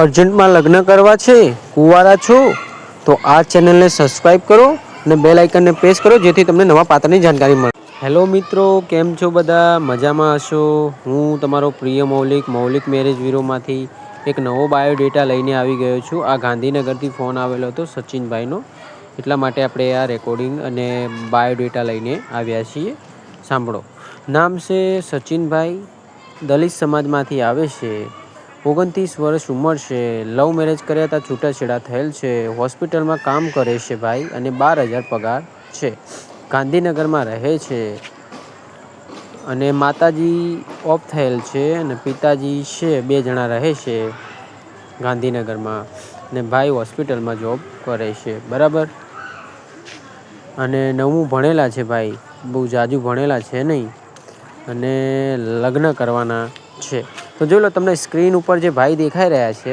અર્જન્ટમાં લગ્ન કરવા છે, કુંવારા છો તો આ ચેનલને સબસ્ક્રાઈબ કરો અને બેલ આઇકનને પ્રેસ કરો જેથી તમને નવા પાત્રની જાણકારી મળે. હેલો મિત્રો, કેમ છો બધા? મજામાં હશો. હું તમારો પ્રિય મૌલિક મેરેજ બ્યુરોમાંથી એક નવો બાયોડેટા લઈને આવી ગયો છું. આ ગાંધીનગરથી ફોન આવેલો હતો સચિનભાઈનો, એટલા માટે આપણે આ રેકોર્ડિંગ અને બાયોડેટા લઈને આવ્યા છીએ. સાંભળો. નામ છે સચિનભાઈ, દલિત સમાજમાંથી આવે છે, 29 વર્ષ ઉંમર છે, લવ મેરેજ કર્યા હતા, છૂટાછેડા થયેલ છે, હોસ્પિટલમાં કામ કરે છે ભાઈ અને 12,000 પગાર છે, ગાંધીનગરમાં રહે છે અને માતાજી ઓફ થયેલ છે અને પિતાજી છે, 2 જણા રહે છે ગાંધીનગરમાં અને ભાઈ હોસ્પિટલમાં જોબ કરે છે. બરાબર. અને 9મું ભણેલા છે ભાઈ, બહુ જાજુ ભણેલા છે નહીં, અને લગ્ન કરવાના છે. તો જોઈ લો, તમને સ્ક્રીન ઉપર જે ભાઈ દેખાઈ રહ્યા છે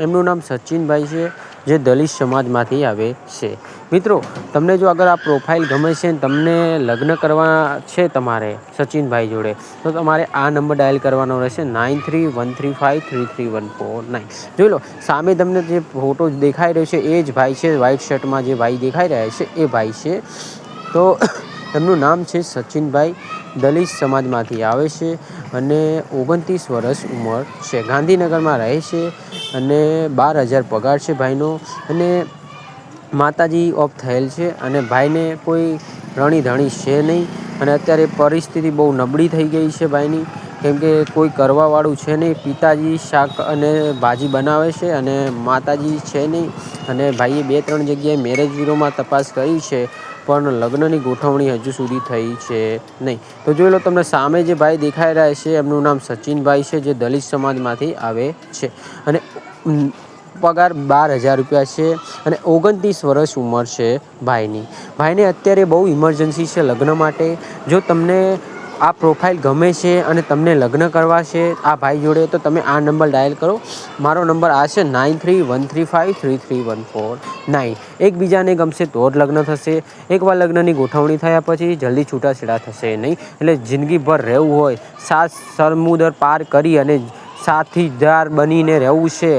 એમનું નામ સચિનભાઈ છે, જે દલિત સમાજમાંથી આવે છે. મિત્રો, તમને જો અગર આ પ્રોફાઇલ ગમે છે ને તમને લગ્ન કરવા છે તમારે સચિનભાઈ જોડે, તો તમારે આ નંબર ડાયલ કરવાનો રહેશે 9313533149. જોઈ લો, સામે તમને જે ફોટો દેખાઈ રહ્યો છે એ જ ભાઈ છે, વ્હાઇટ શર્ટમાં જે ભાઈ દેખાઈ રહ્યા છે એ ભાઈ છે. તો એમનું નામ છે સચિનભાઈ, દલિત સમાજમાંથી આવે છે અને 29 વર્ષ ઉંમર છે, ગાંધીનગરમાં રહે છે અને 12,000 પગાર છે ભાઈનો, અને માતાજી ઓફ થયેલ છે અને ભાઈને કોઈ રણી ધણી છે નહીં, અને અત્યારે પરિસ્થિતિ બહુ નબળી થઈ ગઈ છે ભાઈની, કેમ કે કોઈ કરવાવાળું છે નહીં. પિતાજી શાક અને ભાજી બનાવે છે અને માતાજી છે નહીં, અને ભાઈએ 2-3 જગ્યાએ મેરેજ બ્યુરોમાં તપાસ કરી છે પણ લગ્નની ગોઠવણી હજુ સુધી થઈ છે નહીં. તો જોઈ લો, તમને સામે જે ભાઈ દેખાઈ રહ્યા છે એમનું નામ સચિનભાઈ છે, જે દલિત સમાજમાંથી આવે છે અને પગાર 12,000 રૂપિયા છે અને 29 વર્ષ ઉંમર છે ભાઈની. ભાઈને અત્યારે બહુ ઇમરજન્સી છે લગ્ન માટે. જો તમને આ પ્રોફાઇલ ગમે છે અને તમને લગ્ન કરવા છે આ ભાઈ જોડે, તો તમે આ નંબર ડાયલ કરો. મારો નંબર આ છે 9313533149. એકબીજાને ગમશે તો જ લગ્ન થશે. એકવાર લગ્નની ગોઠવણી થયા પછી જલ્દી છૂટાછેડા થશે નહીં. એટલે જિંદગીભર રહેવું હોય, સાત સમુદ્ર પાર કરી અને સાથીદાર બનીને રહેવું છે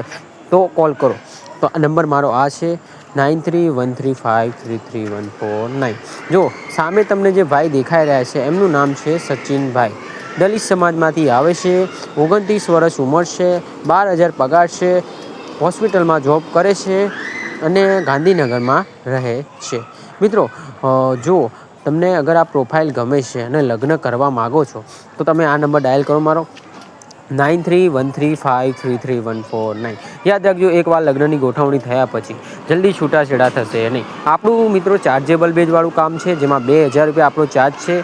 તો કોલ કરો. તો આ નંબર મારો આ છે 9313533149. જો સામે તમને જે ભાઈ દેખાઈ રહ્યા છે એમનું નામ છે સચિનભાઈ, દલિત સમાજમાંથી આવે છે, 29 વર્ષ ઉંમર છે, 12,000 પગાર છે, હોસ્પિટલમાં જોબ કરે છે અને ગાંધીનગરમાં રહે છે. મિત્રો, જો તમને અગર આ પ્રોફાઇલ ગમે છે અને લગ્ન કરવા માગો છો તો તમે આ નંબર ડાયલ કરો મારો 9313533149. યાદ રાખજો, એકવાર લગ્નની ગોઠવણી થયા પછી જલ્દી છૂટાછેડા થશે નહીં. આપણું મિત્રો ચાર્જેબલ બેજવાળું કામ છે, જેમાં 2,000 રૂપિયા આપણો ચાર્જ છે,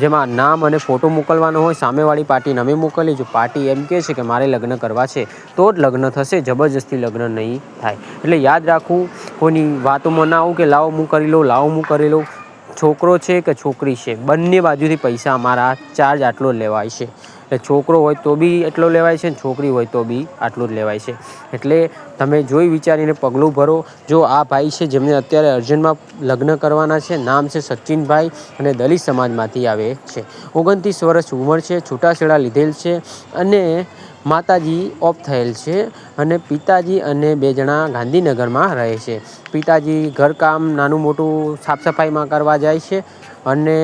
જેમાં નામ અને ફોટો મોકલવાનો હોય. સામેવાળી પાર્ટીને અમે મોકલીએ. જો પાર્ટી એમ કહે છે કે મારે લગ્ન કરવા છે તો જ લગ્ન થશે, જબરજસ્તી લગ્ન નહીં થાય. એટલે યાદ રાખવું, કોઈની વાતોમાં ના આવું કે લાવો હું કરી લઉં, લાવો હું કરી લઉં. છોકરો છે કે છોકરી છે, બંને બાજુથી પૈસા અમારા ચાર્જ આટલો જ લેવાય છે. એટલે છોકરો હોય તો બી એટલો લેવાય છે, છોકરી હોય તો બી આટલું જ લેવાય છે. એટલે તમે જોઈ વિચારીને પગલું ભરો. જો આ ભાઈ છે જેમને અત્યારે અર્જન્ટમાં લગ્ન કરવાના છે, નામ છે સચિનભાઈ અને દલિત સમાજમાંથી આવે છે, 29 વર્ષ ઉંમર છે, છૂટાછેડા લીધેલ છે અને માતાજી ઓફ થયેલ છે અને પિતાજી અને 2 જણા ગાંધીનગરમાં રહે છે. પિતાજી ઘરકામ નાનું મોટું સાફ સફાઈમાં કરવા જાય છે અને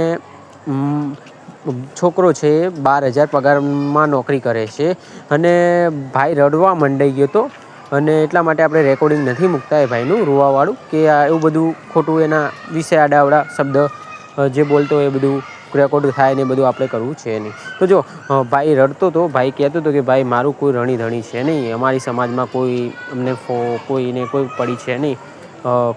છોકરો છે 12,000 પગારમાં નોકરી કરે છે. અને ભાઈ રડવા મંડાઈ ગયો હતો અને એટલા માટે આપણે રેકોર્ડિંગ નથી મૂકતા એ ભાઈનું રોવાવાળું, કે એવું બધું ખોટું એના વિશે આડાવડા શબ્દ જે બોલતો એ બધું રેકોર્ડ થાય ને એ બધું આપણે કરવું છે નહીં. તો જો ભાઈ રડતો હતો, ભાઈ કહેતો હતો કે ભાઈ મારું કોઈ રણી ધણી છે નહીં, અમારી સમાજમાં કોઈ અમને કોઈને કોઈ પડી છે નહીં,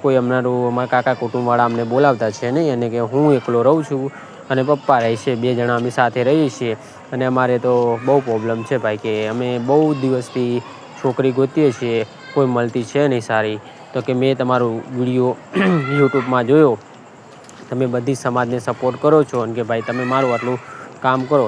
કોઈ અમારા કાકા કુટુંબવાળા અમને બોલાવતા છે નહીં, અને કે હું એકલો રહું છું અને પપ્પા રહે છે, 2 જણા અમે સાથે રહીએ છીએ અને અમારે તો બહુ પ્રોબ્લેમ છે ભાઈ, કે અમે બહુ દિવસથી છોકરી ગોતીએ છીએ, કોઈ મળતી છે નહીં સારી. તો કે મેં તમારો વિડીયો યુટ્યુબમાં જોયો, તમે બધી સમાજને સપોર્ટ કરો છો અને કે ભાઈ તમે મારું આટલું કામ કરો.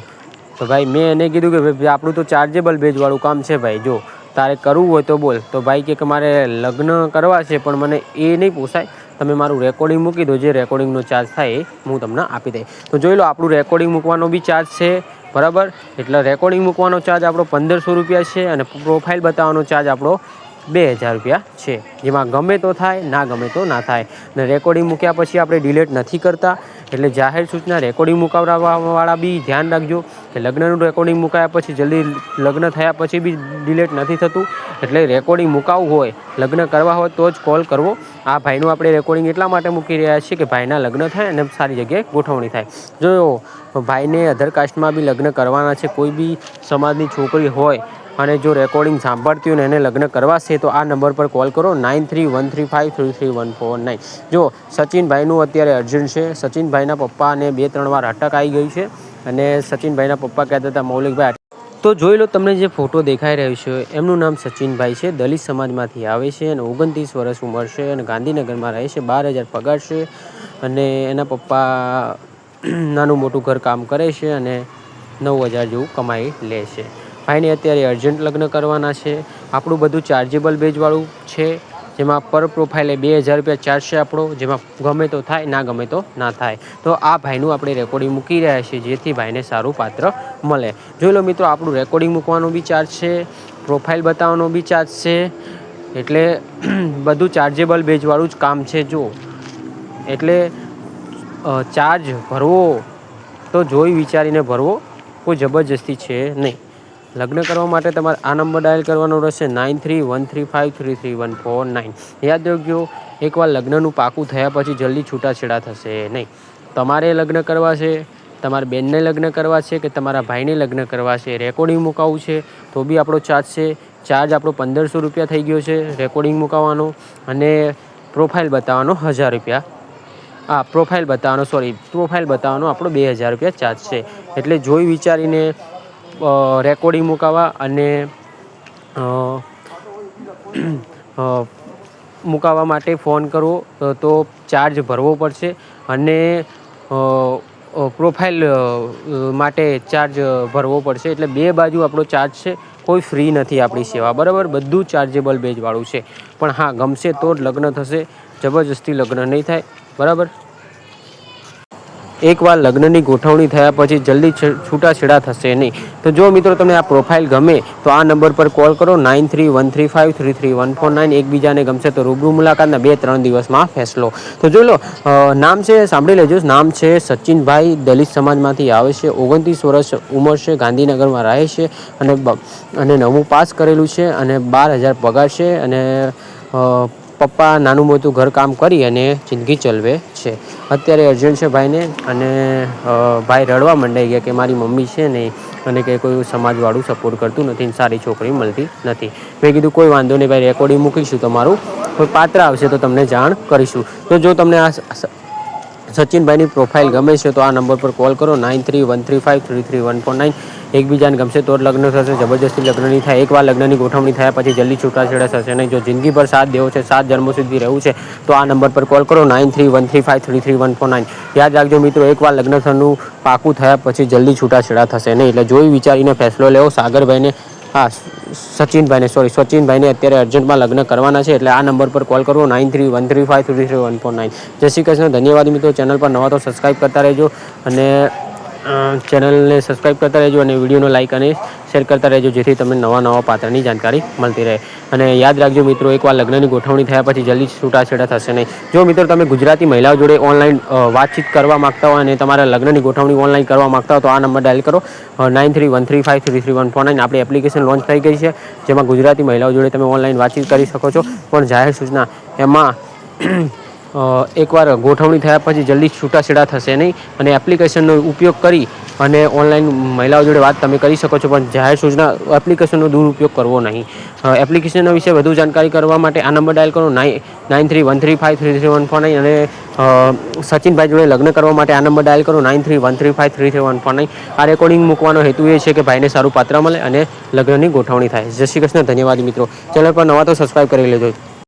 તો ભાઈ મેં એને કીધું કે ભાઈ આપણું તો ચાર્જેબલ બેજવાળું કામ છે ભાઈ, જો તારે કરવું હોય તો બોલ. તો ભાઈ કે મારે લગ્ન કરવા છે પણ મને એ નહીં પોસાય, તમે મારું રેકોર્ડિંગ મૂકી દો, જે રેકોર્ડિંગનો ચાર્જ થાય એ હું તમને આપી દઈશ. તો જોઈ લો, આપણું રેકોર્ડિંગ મૂકવાનો બી ચાર્જ છે બરાબર. એટલે રેકોર્ડિંગ મૂકવાનો ચાર્જ આપણો 1500 રૂપિયા છે અને પ્રોફાઇલ બતાવવાનો ચાર્જ આપણો 2000 રૂપિયા છે. જેમાં ગમે તો થાય, ના ગમે તો ના થાય. અને રેકોર્ડિંગ મૂક્યા પછી આપણે ડિલીટ નથી કરતા. એટલે જાહેર સૂચના રેકોર્ડિંગ મુકાવવાવાળા બી ધ્યાન રાખજો કે લગ્નનું રેકોર્ડિંગ મુકાયા પછી જલ્દી લગ્ન થયા પછી બી ડિલીટ નથી થતું. એટલે રેકોર્ડિંગ મુકાવવું હોય, લગ્ન કરવા હોય તો જ કોલ કરવો. આ ભાઈનું આપણે રેકોર્ડિંગ એટલા માટે મૂકી રહ્યા છીએ કે ભાઈના લગ્ન થાય અને સારી જગ્યાએ ગોઠવણી થાય. જો ભાઈને અધર કાસ્ટમાં બી લગ્ન કરવાના છે, કોઈ બી સમાજની છોકરી હોય અને જો રેકોર્ડિંગ સાંભળતી હોય ને એને લગ્ન કરવા છે તો આ નંબર પર કોલ કરો 9313533149. જો સચિનભાઈનું અત્યારે અર્જન્ટ છે. સચિનભાઈના પપ્પાને 2-3 વાર અટક આવી ગઈ છે અને સચિનભાઈના પપ્પા કહેતા હતા મૌલિકભાઈ. તો જોઈ લો, તમને જે ફોટો દેખાઈ રહ્યો છે એમનું નામ સચિનભાઈ છે. દલિત સમાજમાંથી આવે છે અને 29 વર્ષ ઉંમર છે અને ગાંધીનગરમાં રહે છે. 12,000 પગાર છે અને એના પપ્પા નાનું મોટું ઘર કામ કરે છે અને 9,000 જેવું કમાઈ લે છે. ભાઈને અત્યારે અર્જન્ટ લગ્ન કરવાના છે. આપણું બધું ચાર્જેબલ બેજવાળું છે, જેમાં પર પ્રોફાઇલે 2,000 રૂપિયા ચાર્જ છે આપણો, જેમાં ગમે તો થાય, ના ગમે તો ના થાય. તો આ ભાઈનું આપણે રેકોર્ડિંગ મૂકી રહ્યા છીએ જેથી ભાઈને સારું પાત્ર મળે. જોઈ લો મિત્રો, આપણું રેકોર્ડિંગ મૂકવાનો બી ચાર્જ છે, પ્રોફાઇલ બતાવવાનો બી ચાર્જ છે. એટલે બધું ચાર્જેબલ બેજવાળું જ કામ છે. જો એટલે ચાર્જ ભરવો તો જોઈ વિચારીને ભરવો, કોઈ જબરજસ્તી છે નહીં. લગ્ન કરવા માટે તમારે આ નંબર ડાયલ કરવાનો રહેશે 9313533149. યાદ રાખજો, એકવાર લગ્નનું પાકું થયા પછી જલ્દી છૂટાછેડા થશે નહીં. તમારે લગ્ન કરવા છે, તમારા બેનને લગ્ન કરવા છે કે તમારા ભાઈને લગ્ન કરવા છે, રેકોર્ડિંગ મુકાવવું છે તો બી આપણો ચાર્જ છે. ચાર્જ આપણો 1500 રૂપિયા થઈ ગયો છે રેકોર્ડિંગ મુકાવવાનો અને પ્રોફાઇલ બતાવવાનો 1000 રૂપિયા. પ્રોફાઇલ બતાવવાનો આપણો 2000 રૂપિયા ચાર્જ છે. એટલે જોઈ વિચારીને રેકોર્ડિંગ મુકાવવા અને મુકાવવા માટે ફોન કરવો તો ચાર્જ ભરવો પડશે અને પ્રોફાઇલ માટે ચાર્જ ભરવો પડશે. એટલે બે બાજુ આપણો ચાર્જ છે, કોઈ ફ્રી નથી આપણી સેવા. બરાબર, બધું ચાર્જેબલ બેજવાળું છે. પણ હા, ગમશે તો જ લગ્ન થશે, જબરજસ્તી લગ્ન નહીં થાય. બરાબર. એકવાર લગ્નની ગોઠવણી થયા પછી જલ્દી છૂટાછેડા થશે નહીં. તો જો મિત્રો તમને આ પ્રોફાઇલ ગમે તો આ નંબર પર કોલ કરો 9313533149. એકબીજાને ગમશે તો રૂબરૂ મુલાકાતના 2-3 દિવસમાં ફેસલો. તો જોઈ લો, નામ છે, સાંભળી લેજો. નામ છે સચિનભાઈ, દલિત સમાજમાંથી આવે છે, 29 વર્ષ ઉંમર છે, ગાંધીનગરમાં રહે છે અને 9મું પાસ કરેલું છે અને 12,000 પગાર છે અને પપ્પા નાનું મોટું ઘર કામ કરી અને જિંદગી ચલાવે છે. અત્યારે અર્જન્ટ છે ભાઈને અને ભાઈ રડવા મંડાઈ ગયા કે મારી મમ્મી છે ને અને કે કોઈ સમાજવાળું સપોર્ટ કરતું નથી ને સારી છોકરી મળતી નથી. મેં કીધું કોઈ વાંધો નહીં ભાઈ, રેકોર્ડિંગ મૂકીશું, તમારું કોઈ પાત્ર આવશે તો તમને જાણ કરીશું. તો જો તમને આ સચિનભાઈની પ્રોફાઇલ ગમે છે તો આ નંબર પર કોલ કરો 9313533149. એકબીજાને ગમશે તો જ લગ્ન થશે, જબરજસ્તી લગ્ન નહીં થાય. એકવાર લગ્નની ગોઠવણી થયા પછી જલ્દી છૂટાછેડા થશે નહીં. જો જિંદગીભર સાથ દેવો છે, 7 જન્મો સુધી રહેવું છે તો આ નંબર પર કોલ કરો 9313533149. યાદ રાખજો મિત્રો, એકવાર લગ્ન થવાનું પાકું થયા પછી જલ્દી છૂટાછેડા થશે નહીં. એટલે જોઈ વિચારીને ફેસલો લેવો. સાગરભાઈને સચિનભાઈને અત્યારે અર્જન્ટમાં લગ્ન કરવાના છે. એટલે આ નંબર પર કોલ કરવો 9313533149. જય શ્રી કૃષ્ણ. ધન્યવાદ મિત્રો. ચેનલ પર નવા તો સબસ્ક્રાઈબ કરતા રહેજો અને ચેનલને સબસ્ક્રાઈબ કરતા રહેજો અને વિડીયોનો લાઇક અને શેર કરતા રહેજો જેથી તમને નવા પાત્રની જાણકારી મળતી રહે. અને યાદ રાખજો મિત્રો, એકવાર લગ્નની ગોઠવણી થયા પછી જલ્દી છૂટાછેડા થશે નહીં. જો મિત્રો તમે ગુજરાતી મહિલાઓ જોડે ઓનલાઈન વાતચીત કરવા માગતા હોય અને તમારા લગ્નની ગોઠવણી ઓનલાઈન કરવા માગતા હોય તો આ નંબર ડાયલ કરો 9313533149. આપણી એપ્લિકેશન લોન્ચ થઈ ગઈ છે જેમાં ગુજરાતી મહિલાઓ જોડે તમે ઓનલાઈન વાતચીત કરી શકો છો. પણ જાહેર સૂચના એમાં એકવાર ગોઠવણી થયા પછી જલ્દી છૂટાછેડા થશે નહીં અને એપ્લિકેશનનો ઉપયોગ કરી અને ઓનલાઈન મહિલાઓ જોડે વાત તમે કરી શકો છો. પણ જાહેર સૂચના એપ્લિકેશનનો દુરુપયોગ કરવો નહીં. એપ્લિકેશનના વિશે વધુ જાણકારી કરવા માટે આ નંબર ડાયલ કરો 9313533149 અને સચિનભાઈ જોડે લગ્ન કરવા માટે આ નંબર ડાયલ કરો 9313533149. આ રેકોર્ડિંગ મૂકવાનો હેતુ એ છે કે ભાઈને સારું પાત્ર મળે અને લગ્નની ગોઠવણી થાય. જય શ્રી કૃષ્ણ. ધન્યવાદ મિત્રો. ચેનલ પર નવા તો સબસ્ક્રાઈબ કરી લેજો.